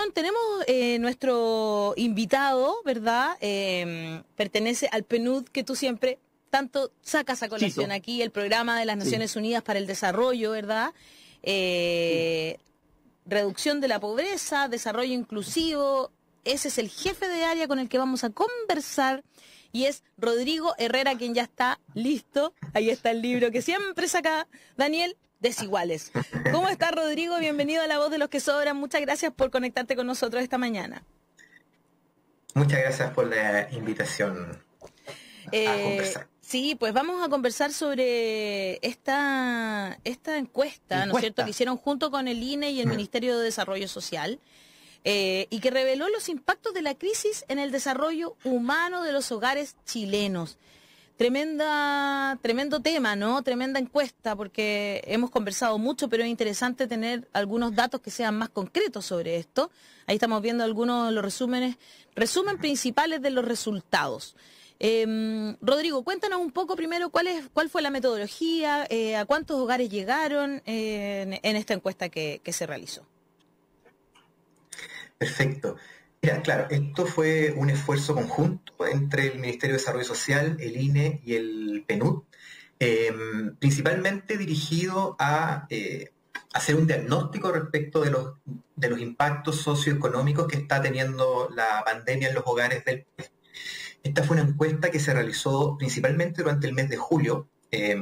Gastón, tenemos nuestro invitado, ¿verdad? Pertenece al PNUD que tú siempre tanto sacas a colación aquí, el Programa de las Naciones Unidas para el Desarrollo, ¿verdad? Reducción de la pobreza, desarrollo inclusivo. Ese es el jefe de área con el que vamos a conversar y es Rodrigo Herrera, quien ya está listo. Ahí está el libro que siempre saca Daniel, Desiguales. ¿Cómo estás, Rodrigo? Bienvenido a La Voz de los que Sobran. Muchas gracias por conectarte con nosotros esta mañana. Muchas gracias por la invitación a conversar. Sí, pues vamos a conversar sobre esta encuesta, ¿no es cierto?, que hicieron junto con el INE y el Ministerio de Desarrollo Social, y que reveló los impactos de la crisis en el desarrollo humano de los hogares chilenos. Tremendo tema, ¿no? Tremenda encuesta, porque hemos conversado mucho, pero es interesante tener algunos datos que sean más concretos sobre esto. Ahí estamos viendo algunos de los resumen principales de los resultados. Rodrigo, cuéntanos un poco primero cuál fue la metodología, a cuántos hogares llegaron en esta encuesta que se realizó. Perfecto. Mira, claro, esto fue un esfuerzo conjunto entre el Ministerio de Desarrollo Social, el INE y el PNUD, principalmente dirigido a hacer un diagnóstico respecto de los impactos socioeconómicos que está teniendo la pandemia en los hogares del país. Esta fue una encuesta que se realizó principalmente durante el mes de julio. Se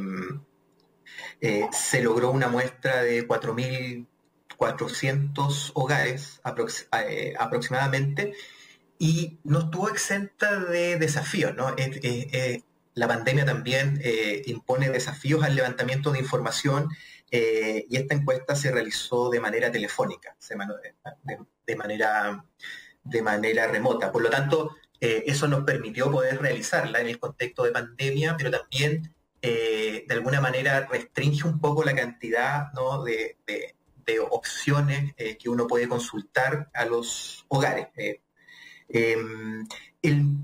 logró una muestra de 4.400 hogares aproximadamente, y no estuvo exenta de desafíos, ¿no? La pandemia también impone desafíos al levantamiento de información, y esta encuesta se realizó de manera telefónica, de manera remota. Por lo tanto, eso nos permitió poder realizarla en el contexto de pandemia, pero también de alguna manera restringe un poco la cantidad, ¿no?, de opciones que uno puede consultar a los hogares.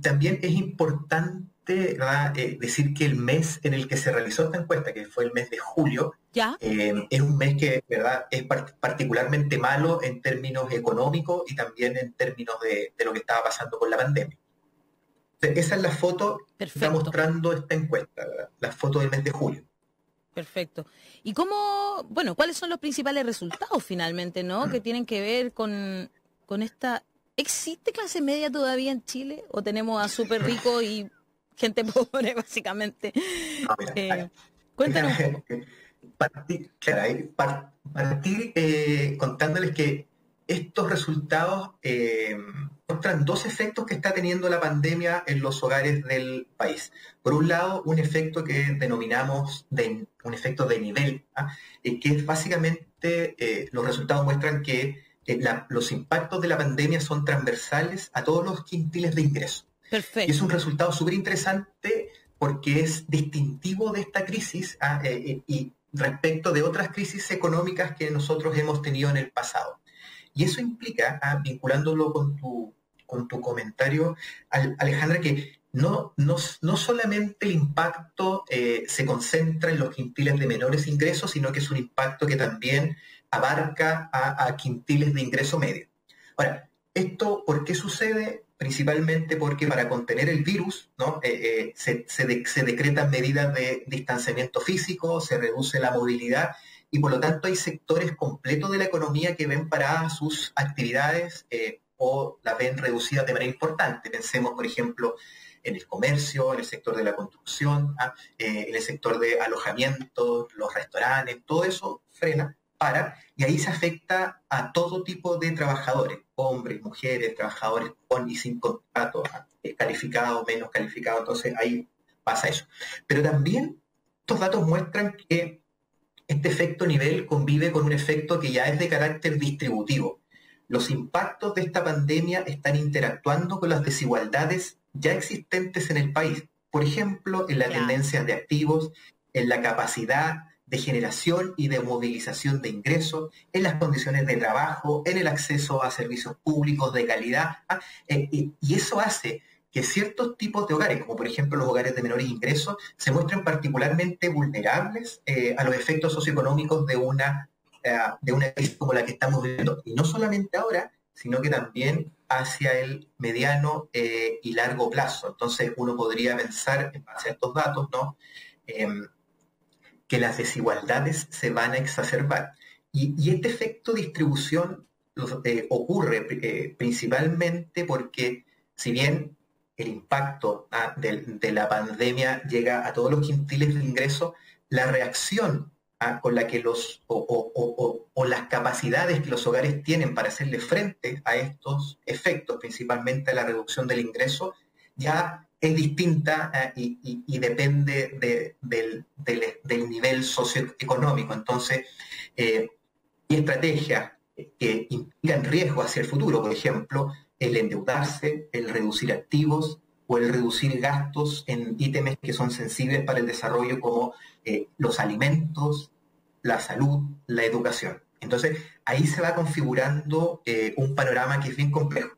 También es importante, ¿verdad?, decir que el mes en el que se realizó esta encuesta, que fue el mes de julio, es un mes que, ¿verdad?, es particularmente malo en términos económicos y también en términos de lo que estaba pasando con la pandemia. Esa es la foto que está mostrando esta encuesta, ¿verdad?, la foto del mes de julio. Perfecto. ¿Y cuáles son los principales resultados finalmente, ¿no?, que tienen que ver con esta... ¿Existe clase media todavía en Chile? ¿O tenemos a súper ricos y gente pobre, básicamente? No, mira, Cuéntanos. Partir contándoles que estos resultados muestran dos efectos que está teniendo la pandemia en los hogares del país. Por un lado, un efecto que denominamos un efecto de nivel, que es básicamente, los resultados muestran que los impactos de la pandemia son transversales a todos los quintiles de ingresos. Perfecto. Y es un resultado súper interesante porque es distintivo de esta crisis y respecto de otras crisis económicas que nosotros hemos tenido en el pasado. Y eso implica, vinculándolo con tu comentario, Alejandra, que no solamente el impacto se concentra en los quintiles de menores ingresos, sino que es un impacto que también abarca a quintiles de ingreso medio. Ahora, ¿esto por qué sucede? Principalmente porque para contener el virus, ¿no?, se decretan medidas de distanciamiento físico, se reduce la movilidad, y por lo tanto hay sectores completos de la economía que ven paradas sus actividades o las ven reducidas de manera importante. Pensemos, por ejemplo, en el comercio, en el sector de la construcción, en el sector de alojamiento, los restaurantes, todo eso frena, y ahí se afecta a todo tipo de trabajadores, hombres, mujeres, trabajadores con y sin contrato, calificados, menos calificados, entonces ahí pasa eso. Pero también estos datos muestran que este efecto nivel convive con un efecto que ya es de carácter distributivo. Los impactos de esta pandemia están interactuando con las desigualdades ya existentes en el país. Por ejemplo, en la tendencia de activos, en la capacidad de generación y de movilización de ingresos, en las condiciones de trabajo, en el acceso a servicios públicos de calidad, y eso hace que ciertos tipos de hogares, como por ejemplo los hogares de menores ingresos, se muestren particularmente vulnerables a los efectos socioeconómicos de una crisis como la que estamos viviendo. Y no solamente ahora, sino que también hacia el mediano y largo plazo. Entonces uno podría pensar, en base a estos datos, ¿no? Que las desigualdades se van a exacerbar. Y este efecto distribución ocurre principalmente porque, si bien el impacto de la pandemia llega a todos los quintiles de ingreso, la reacción con la que o las capacidades que los hogares tienen para hacerle frente a estos efectos, principalmente a la reducción del ingreso, ya es distinta y depende del nivel socioeconómico. Entonces, hay estrategias que implican riesgo hacia el futuro, por ejemplo, el endeudarse, el reducir activos o el reducir gastos en ítems que son sensibles para el desarrollo, como los alimentos, la salud, la educación. Entonces, ahí se va configurando un panorama que es bien complejo.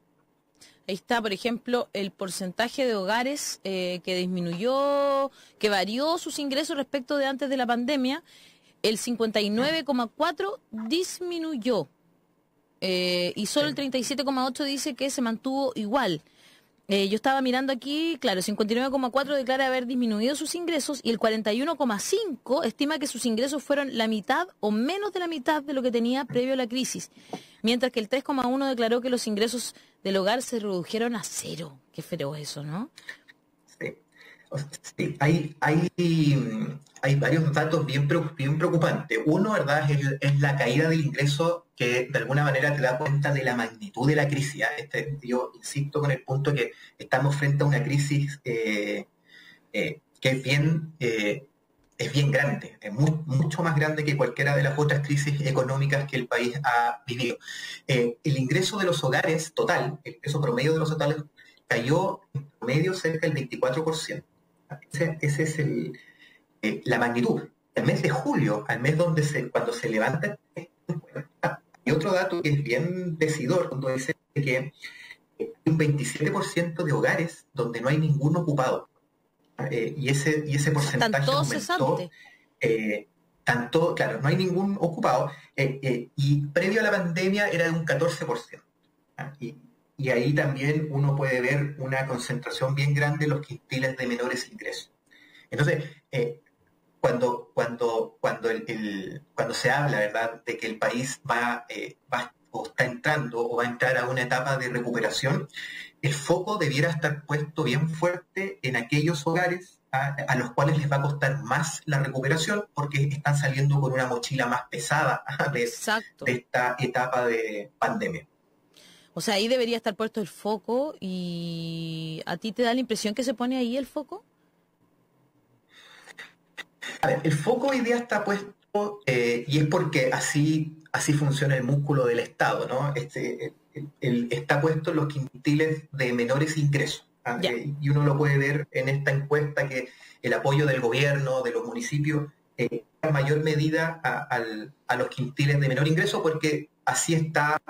Ahí está, por ejemplo, el porcentaje de hogares que disminuyó, que varió sus ingresos respecto de antes de la pandemia. El 59,4 disminuyó y solo el 37,8 dice que se mantuvo igual. Yo estaba mirando aquí, claro, 59,4 declara haber disminuido sus ingresos y el 41,5 estima que sus ingresos fueron la mitad o menos de la mitad de lo que tenía previo a la crisis, mientras que el 3,1 declaró que los ingresos del hogar se redujeron a cero. Qué feo eso, ¿no? Sí. Sí, hay varios datos bien preocupantes. Uno, ¿verdad?, es la caída del ingreso, que de alguna manera te da cuenta de la magnitud de la crisis. Yo insisto con el punto que estamos frente a una crisis que es bien grande, es mucho más grande que cualquiera de las otras crisis económicas que el país ha vivido. El ingreso de los hogares total, el ingreso promedio de los hogares, cayó en promedio cerca del 24%. Ese es la magnitud. El mes de julio, al mes cuando se levanta. Y otro dato que es bien decidor, cuando dice que hay un 27% de hogares donde no hay ningún ocupado. Y ese porcentaje aumentó. Claro, no hay ningún ocupado. Y previo a la pandemia era de un 14%. Y ahí también uno puede ver una concentración bien grande en los quintiles de menores ingresos. Entonces, cuando se habla, ¿verdad?, de que el país o está entrando o va a entrar a una etapa de recuperación, el foco debiera estar puesto bien fuerte en aquellos hogares a los cuales les va a costar más la recuperación, porque están saliendo con una mochila más pesada de esta etapa de pandemia. O sea, ahí debería estar puesto el foco. ¿Y a ti te da la impresión que se pone ahí el foco? A ver, el foco hoy día está puesto, y es porque así funciona el músculo del Estado, ¿no? Está puesto en los quintiles de menores ingresos. Y uno lo puede ver en esta encuesta, que el apoyo del gobierno, de los municipios, en mayor medida a los quintiles de menor ingreso, porque así está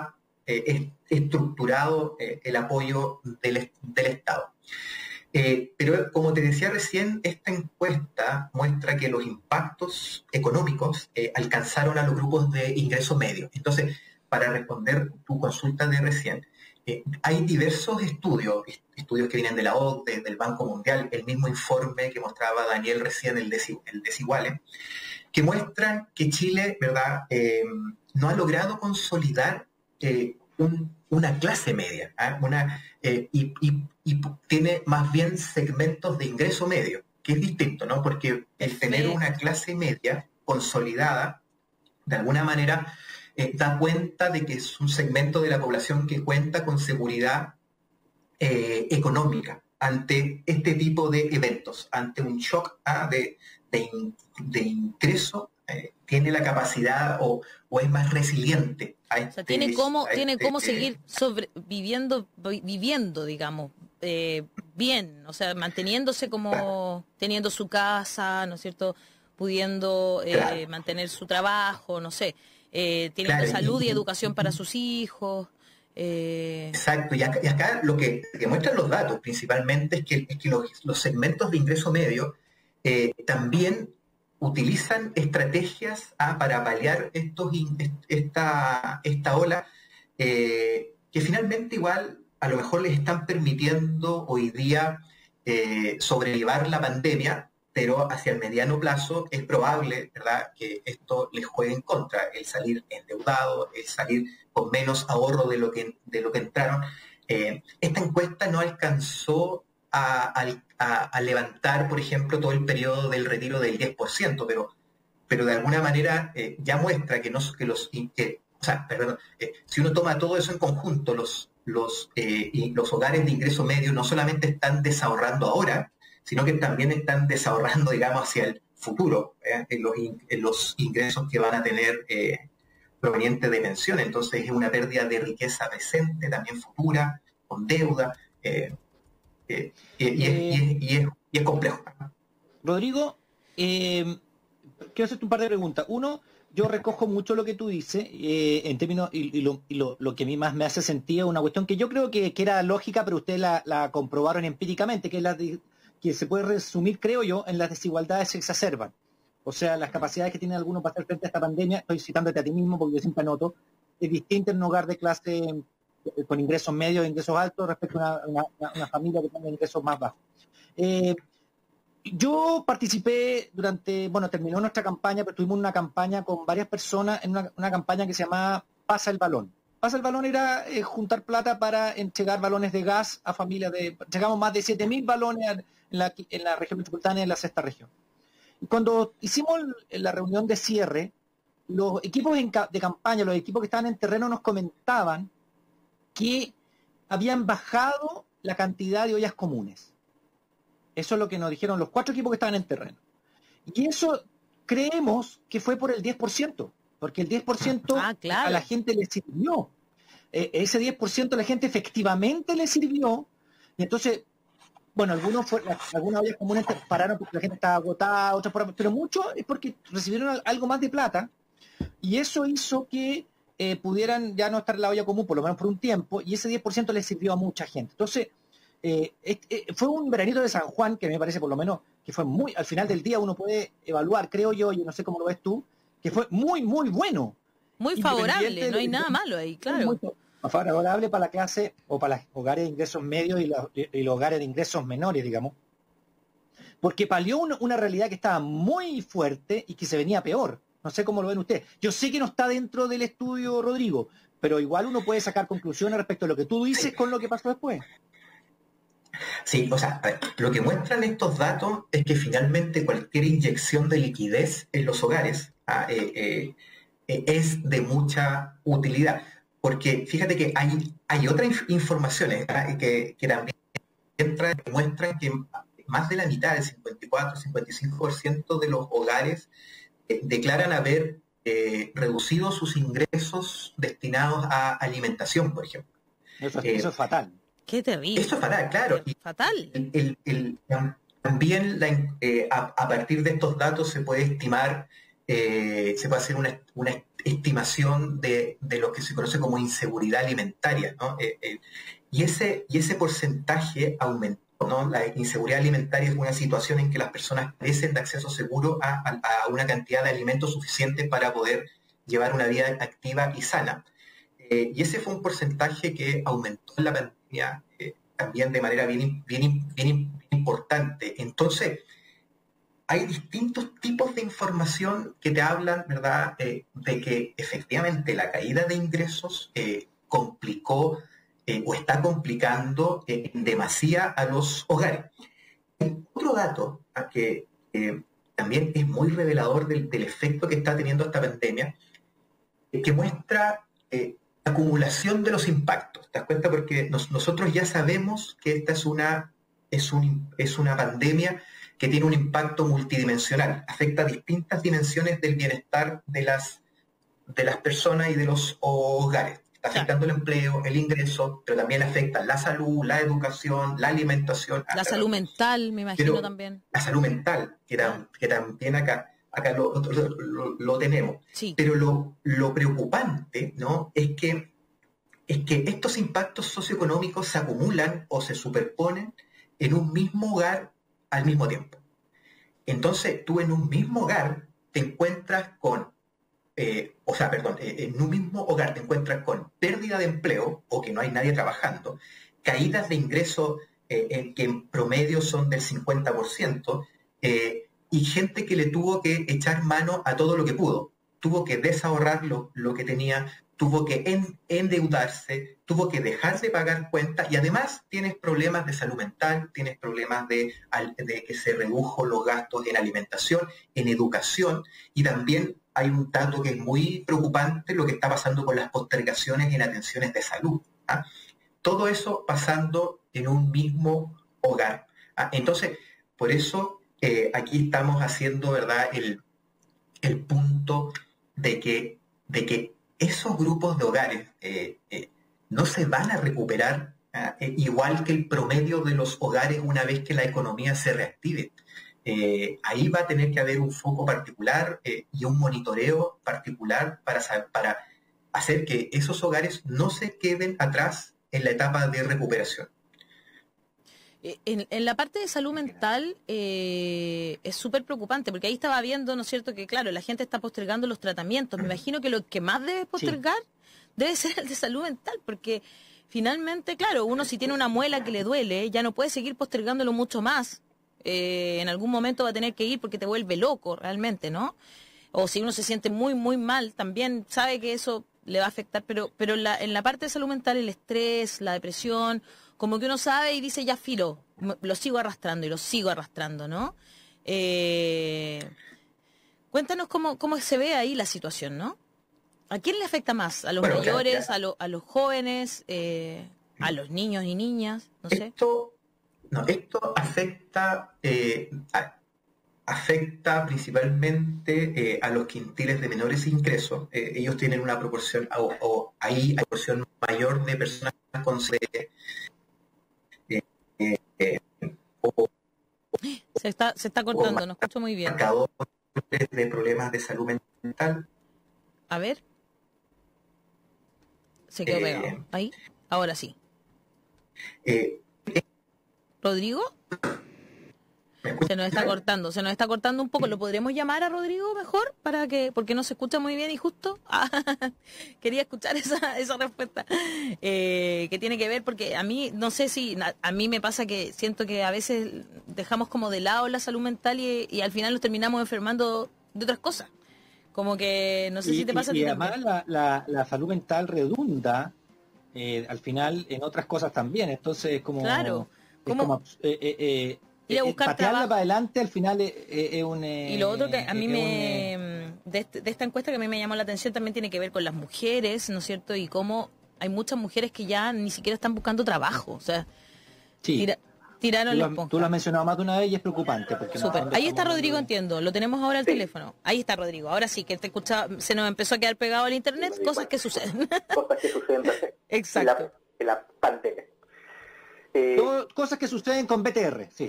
estructurado el apoyo del Estado. Pero como te decía recién, esta encuesta muestra que los impactos económicos alcanzaron a los grupos de ingreso medio. Entonces, para responder tu consulta de recién, hay diversos estudios que vienen de la OCDE, del Banco Mundial, el mismo informe que mostraba Daniel recién, el Desiguale, que muestran que Chile, ¿verdad?, no ha logrado consolidar una clase media, y tiene más bien segmentos de ingreso medio, que es distinto, ¿no? Porque el tener una clase media consolidada, de alguna manera, da cuenta de que es un segmento de la población que cuenta con seguridad económica ante este tipo de eventos, ante un shock de ingreso. Tiene la capacidad o es más resiliente. Tiene cómo seguir viviendo, digamos, bien, o sea, manteniéndose como teniendo su casa, ¿no es cierto?, pudiendo mantener su trabajo, no sé, teniendo salud y educación para sus hijos. Exacto, y acá lo que muestran los datos principalmente es que los segmentos de ingreso medio también utilizan estrategias para paliar esta ola, que finalmente igual a lo mejor les están permitiendo hoy día sobrellevar la pandemia, pero hacia el mediano plazo es probable, ¿verdad?, que esto les juegue en contra, el salir endeudado, el salir con menos ahorro de lo que entraron. Esta encuesta no alcanzó a levantar, por ejemplo, todo el periodo del retiro del 10%, pero de alguna manera ya muestra si uno toma todo eso en conjunto, los hogares de ingreso medio no solamente están desahorrando ahora, sino que también están desahorrando, digamos, hacia el futuro, en los ingresos que van a tener provenientes de pensión. Entonces es una pérdida de riqueza presente, también futura, con deuda, y es complejo. Rodrigo, quiero hacerte un par de preguntas. Uno, yo recojo mucho lo que tú dices, en términos, lo que a mí más me hace sentido, una cuestión que yo creo que era lógica, pero ustedes la comprobaron empíricamente, que es que se puede resumir, creo yo, en las desigualdades se exacerban. O sea, las capacidades que tienen algunos para hacer frente a esta pandemia, estoy citándote a ti mismo porque yo siempre anoto, es distinta en un hogar de clase con ingresos medios e ingresos altos respecto a una familia que tiene ingresos más bajos. Yo participé terminó nuestra campaña, pero tuvimos una campaña con varias personas, en una campaña que se llamaba Pasa el Balón. Pasa el Balón era juntar plata para entregar balones de gas a familias llegamos más de 7.000 balones en la región metropolitana y en la sexta región. Y cuando hicimos la reunión de cierre, los equipos de campaña, los equipos que estaban en terreno nos comentaban que habían bajado la cantidad de ollas comunes. Eso es lo que nos dijeron los 4 equipos que estaban en terreno. Y eso creemos que fue por el 10%, porque el 10% claro, a la gente le sirvió. Ese 10% a la gente efectivamente le sirvió. Y entonces, bueno, algunas ollas comunes pararon porque la gente estaba agotada, otras pero muchos es porque recibieron algo más de plata. Y eso hizo que pudieran ya no estar en la olla común, por lo menos por un tiempo, y ese 10% le sirvió a mucha gente. Entonces, fue un veranito de San Juan que me parece, por lo menos, que fue al final del día uno puede evaluar, creo yo no sé cómo lo ves tú, que fue muy, muy bueno. Muy favorable, no hay nada malo ahí, claro. Muy favorable para la clase o para los hogares de ingresos medios y los hogares de ingresos menores, digamos. Porque palió una realidad que estaba muy fuerte y que se venía peor. No sé cómo lo ven ustedes. Yo sé que no está dentro del estudio, Rodrigo, pero igual uno puede sacar conclusiones respecto a lo que tú dices con lo que pasó después. Sí, o sea, a ver, lo que muestran estos datos es que finalmente cualquier inyección de liquidez en los hogares es de mucha utilidad. Porque fíjate que hay otras informaciones que también muestran que más de la mitad, del 54-55% de los hogares declaran haber reducido sus ingresos destinados a alimentación, por ejemplo. Eso es fatal. Qué terrible. Eso es fatal, claro. Fatal. También a partir de estos datos se puede estimar, se puede hacer una estimación de lo que se conoce como inseguridad alimentaria, ¿no? Y ese porcentaje aumentó, ¿no? La inseguridad alimentaria es una situación en que las personas carecen de acceso seguro a una cantidad de alimentos suficientes para poder llevar una vida activa y sana. Y ese fue un porcentaje que aumentó en la pandemia también de manera bien importante. Entonces, hay distintos tipos de información que te hablan, ¿verdad?, de que efectivamente la caída de ingresos complicó o está complicando en demasía a los hogares. Otro dato que también es muy revelador del efecto que está teniendo esta pandemia, que muestra acumulación de los impactos. ¿Te das cuenta? Porque nosotros ya sabemos que esta es una pandemia que tiene un impacto multidimensional, afecta distintas dimensiones del bienestar de las personas y de los hogares. Está afectando el empleo, el ingreso, pero también afecta la salud, la educación, la alimentación. La salud mental, me imagino, también. La salud mental, que también acá lo tenemos. Sí. Pero lo preocupante, ¿no?, es que estos impactos socioeconómicos se acumulan o se superponen en un mismo hogar al mismo tiempo. Entonces, tú en un mismo hogar te encuentras con en un mismo hogar te encuentras con pérdida de empleo o que no hay nadie trabajando, caídas de ingresos que en promedio son del 50%, y gente que le tuvo que echar mano a todo lo que pudo. Tuvo que desahorrar lo que tenía, tuvo que endeudarse, tuvo que dejar de pagar cuentas y además tienes problemas de salud mental, tienes problemas de que se redujo los gastos en alimentación, en educación, y también hay un dato que es muy preocupante, lo que está pasando con las postergaciones en atenciones de salud. ¿Ah? Todo eso pasando en un mismo hogar. ¿Ah? Entonces, por eso aquí estamos haciendo, ¿verdad?, el punto de que esos grupos de hogares no se van a recuperar igual que el promedio de los hogares una vez que la economía se reactive. Ahí va a tener que haber un foco particular y un monitoreo particular para hacer que esos hogares no se queden atrás en la etapa de recuperación. En la parte de salud mental es súper preocupante, porque ahí estaba viendo, ¿no es cierto?, que claro, la gente está postergando los tratamientos. Me imagino que lo que más debe postergar debe ser el de salud mental, porque finalmente, claro, uno si tiene una muela que le duele, ya no puede seguir postergándolo mucho más. En algún momento va a tener que ir porque te vuelve loco realmente, ¿no? O si uno se siente muy, muy mal, también sabe que eso le va a afectar, pero en la parte de salud mental, el estrés, la depresión, como que uno sabe y dice, ya filo, lo sigo arrastrando y lo sigo arrastrando, ¿no? Cuéntanos cómo se ve ahí la situación, ¿no? ¿A quién le afecta más? ¿A los mayores, a los jóvenes, a los niños y niñas? No sé. Esto afecta principalmente a los quintiles de menores ingresos. Ellos tienen una proporción, ahí hay una proporción mayor de personas con se está cortando, no escucho muy bien. Marcadores de problemas de salud mental. A ver. Se quedó pegado. Ahí, ahora sí. ¿Rodrigo? Se nos está cortando un poco. ¿Lo podríamos llamar a Rodrigo mejor? Porque no se escucha muy bien y justo. Quería escuchar esa respuesta. Que tiene que ver, porque a mí, no sé si, a mí me pasa que siento que a veces dejamos como de lado la salud mental y al final nos terminamos enfermando de otras cosas. Como que, no sé si te pasa a ti además también. la salud mental redunda al final en otras cosas también. Entonces, Claro. es como ir a buscar patearla trabajo. para adelante al final es un... Y lo otro que a mí de esta encuesta que a mí me llamó la atención también tiene que ver con las mujeres, ¿no es cierto? Y cómo hay muchas mujeres que ya ni siquiera están buscando trabajo. O sea, sí. Tiraron la esponja. Tú lo has mencionado más de una vez y es preocupante. Porque Súper. Ahí está Rodrigo, entiendo. Lo tenemos ahora al teléfono. Ahí está Rodrigo. Ahora sí, que te escuchaba, se nos empezó a quedar pegado el internet, cosas que suceden. Cosas que suceden Exacto. En la pandemia. Cosas que suceden con BTR. Sí.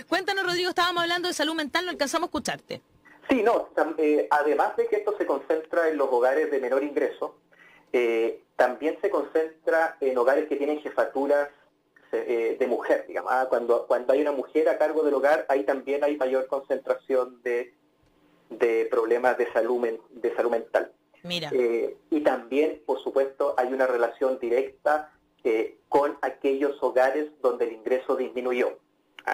Cuéntanos, Rodrigo, estábamos hablando de salud mental, no alcanzamos a escucharte. Sí, no, además de que esto se concentra en los hogares de menor ingreso, también se concentra en hogares que tienen jefaturas de mujer, digamos. Cuando hay una mujer a cargo del hogar, ahí también hay mayor concentración de problemas de salud mental. Mira. Y también, por supuesto, hay una relación directa con aquellos hogares donde el ingreso disminuyó.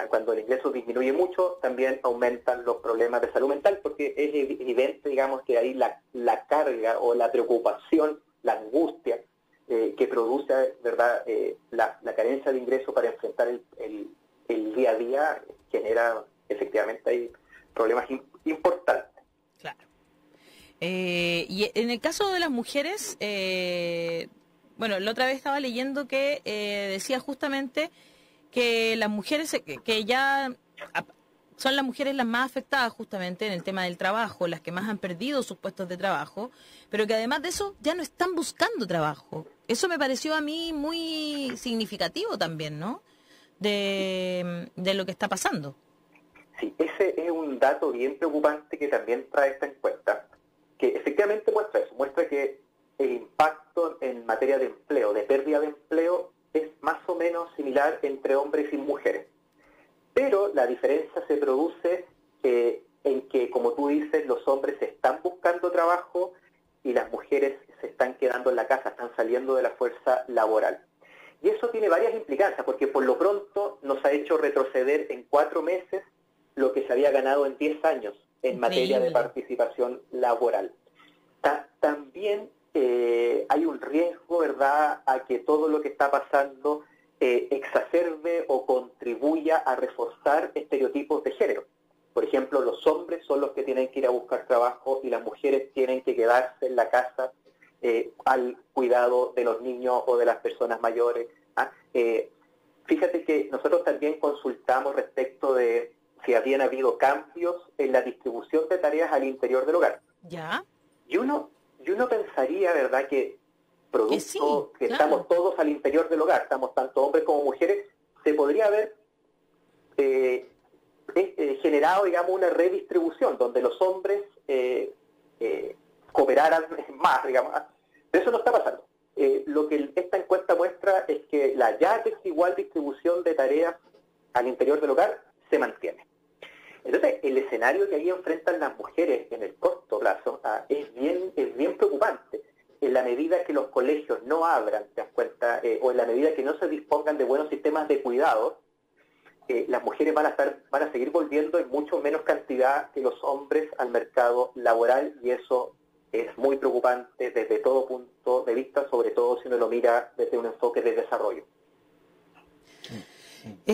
Cuando el ingreso disminuye mucho, también aumentan los problemas de salud mental, porque es evidente, digamos, que ahí la carga o la preocupación, la angustia que produce, ¿verdad?, la carencia de ingreso para enfrentar el día a día genera efectivamente hay problemas importantes. Claro. Y en el caso de las mujeres, bueno, la otra vez estaba leyendo que decía justamente que las mujeres que ya son las mujeres las más afectadas justamente en el tema del trabajo, las que más han perdido sus puestos de trabajo, pero que además de eso ya no están buscando trabajo. Eso me pareció a mí muy significativo también, ¿no? De lo que está pasando. Sí, ese es un dato bien preocupante que también trae esta encuesta, que efectivamente muestra eso, muestra que el impacto en materia de empleo, de pérdida de empleo, es más o menos similar entre hombres y mujeres. Pero la diferencia se produce en que, como tú dices, los hombres están buscando trabajo y las mujeres se están quedando en la casa, están saliendo de la fuerza laboral. Y eso tiene varias implicancias, porque por lo pronto nos ha hecho retroceder en 4 meses lo que se había ganado en 10 años en materia de participación laboral. También hay un riesgo, ¿verdad?, a que todo lo que está pasando exacerbe o contribuya a reforzar estereotipos de género. Por ejemplo, los hombres son los que tienen que ir a buscar trabajo y las mujeres tienen que quedarse en la casa al cuidado de los niños o de las personas mayores. Fíjate que nosotros también consultamos respecto de si habían habido cambios en la distribución de tareas al interior del hogar. ¿Ya? Y uno pensaría, ¿verdad?, que producto que claro, estamos todos al interior del hogar, estamos tanto hombres como mujeres, se podría haber generado, digamos, una redistribución donde los hombres cooperaran más, digamos. Pero eso no está pasando. Lo que esta encuesta muestra es que la ya desigual distribución de tareas al interior del hogar se mantiene. Entonces, el escenario que ahí enfrentan las mujeres en el corto plazo es bien preocupante. En la medida que los colegios no abran, ¿te das cuenta? O en la medida que no se dispongan de buenos sistemas de cuidado, las mujeres van a seguir volviendo en mucho menos cantidad que los hombres al mercado laboral, y eso es muy preocupante desde todo punto de vista, sobre todo si uno lo mira desde un enfoque de desarrollo.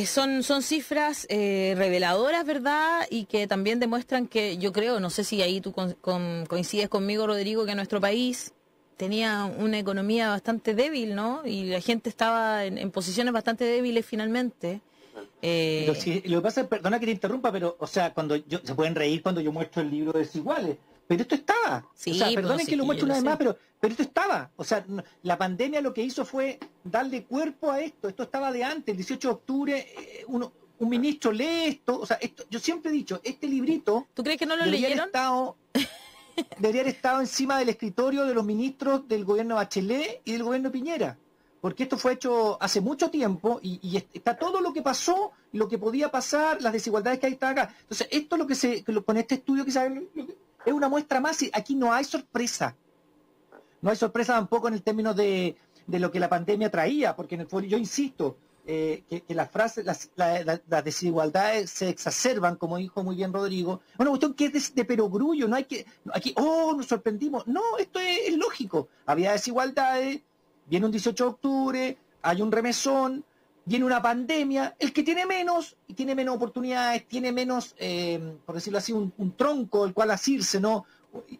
Son cifras reveladoras, ¿verdad? Y que también demuestran que, yo creo, no sé si ahí tú coincides conmigo, Rodrigo, que nuestro país tenía una economía bastante débil, ¿no? Y la gente estaba en posiciones bastante débiles finalmente. Pero si, lo que pasa es, perdona que te interrumpa, pero, o sea, se pueden reír cuando yo muestro el libro Desiguales, pero esto estaba. Sí, o sea, perdonen pues, que lo sí, muestre una vez sé. más, pero esto estaba. O sea, la pandemia lo que hizo fue darle cuerpo a esto. Esto estaba de antes, el 18 de octubre, un ministro lee esto. O sea, yo siempre he dicho, este librito... ¿Tú crees que no lo debería leyeron? Debería haber estado encima del escritorio de los ministros del gobierno Bachelet y del gobierno Piñera. Porque esto fue hecho hace mucho tiempo y está todo lo que pasó, lo que podía pasar, las desigualdades que hay acá. Entonces, esto es lo que con este estudio que es una muestra más, y aquí no hay sorpresa. No hay sorpresa tampoco en el término de lo que la pandemia traía, porque en el fondo, yo insisto, que las desigualdades se exacerban, como dijo muy bien Rodrigo. Una cuestión que es de perogrullo, no hay que... Aquí, nos sorprendimos. No, esto es lógico. Había desigualdades, viene un 18 de octubre, hay un remesón, viene una pandemia, el que tiene menos, y tiene menos oportunidades, tiene menos, por decirlo así, un tronco el cual asirse, ¿no?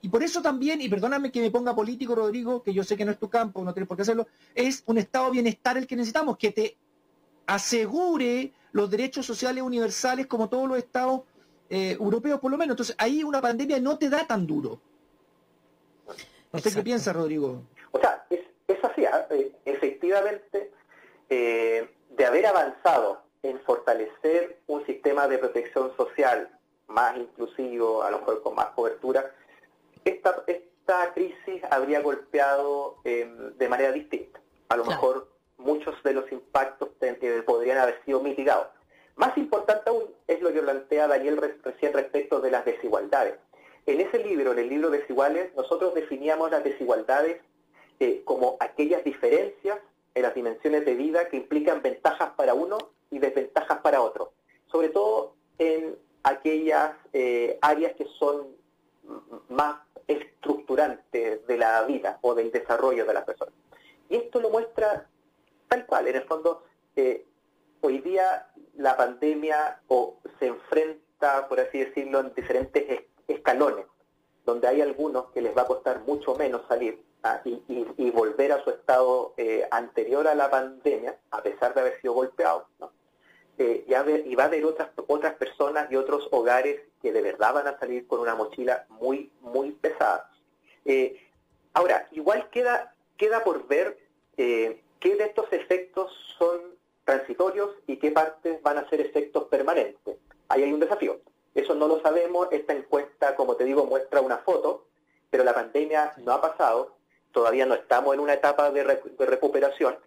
Y por eso también, y perdóname que me ponga político, Rodrigo, que yo sé que no es tu campo, no tienes por qué hacerlo, es un estado de bienestar el que necesitamos, que te asegure los derechos sociales universales como todos los estados europeos por lo menos. Entonces ahí una pandemia no te da tan duro. No sé qué piensas, Rodrigo. O sea, es así, efectivamente, de haber avanzado en fortalecer un sistema de protección social más inclusivo, a lo mejor con más cobertura, esta crisis habría golpeado de manera distinta. A lo mejor muchos de los impactos podrían haber sido mitigados. Más importante aún es lo que plantea Daniel recién respecto de las desigualdades. En ese libro, en el libro Desiguales, nosotros definíamos las desigualdades como aquellas diferencias en las dimensiones de vida que implican ventajas para uno y desventajas para otro. Sobre todo en aquellas áreas que son más estructurantes de la vida o del desarrollo de las personas. Y esto lo muestra tal cual. En el fondo, hoy día la pandemia se enfrenta, por así decirlo, en diferentes escalones, donde hay algunos que les va a costar mucho menos salir y volver a su estado anterior a la pandemia, a pesar de haber sido golpeados, ¿no? Y va a haber otras personas y otros hogares que de verdad van a salir con una mochila muy, muy pesada. Ahora, igual queda por ver qué de estos efectos son transitorios y qué partes van a ser efectos permanentes. Ahí hay un desafío. Eso no lo sabemos. Esta encuesta, como te digo, muestra una foto, pero la pandemia no ha pasado. Todavía no estamos en una etapa de recuperación.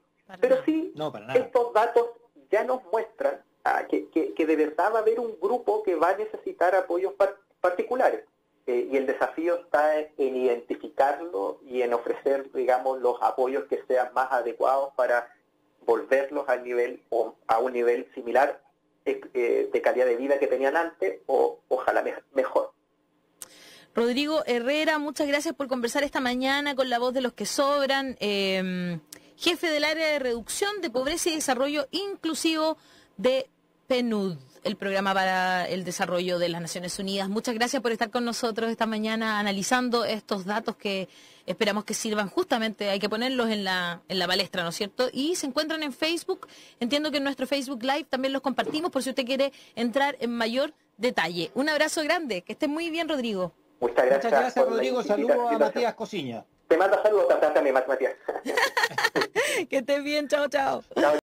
Pero sí, estos datos ya nos muestran que de verdad va a haber un grupo que va a necesitar apoyos particulares. Y el desafío está en identificarlo y en ofrecer, digamos, los apoyos que sean más adecuados para volverlos al nivel o a un nivel similar de calidad de vida que tenían antes o ojalá mejor. Rodrigo Herrera, muchas gracias por conversar esta mañana con La Voz de los que Sobran, jefe del área de reducción de pobreza y desarrollo inclusivo de PNUD, el programa para el desarrollo de las Naciones Unidas. Muchas gracias por estar con nosotros esta mañana analizando estos datos que esperamos que sirvan justamente, hay que ponerlos en la palestra, ¿no es cierto? Y se encuentran en Facebook, entiendo que en nuestro Facebook Live también los compartimos por si usted quiere entrar en mayor detalle. Un abrazo grande, que esté muy bien, Rodrigo. Muchas gracias, Rodrigo. Saludos a Matías Cosiña. Te manda saludos también, Matías. Que estés bien, chao, chao. Chao.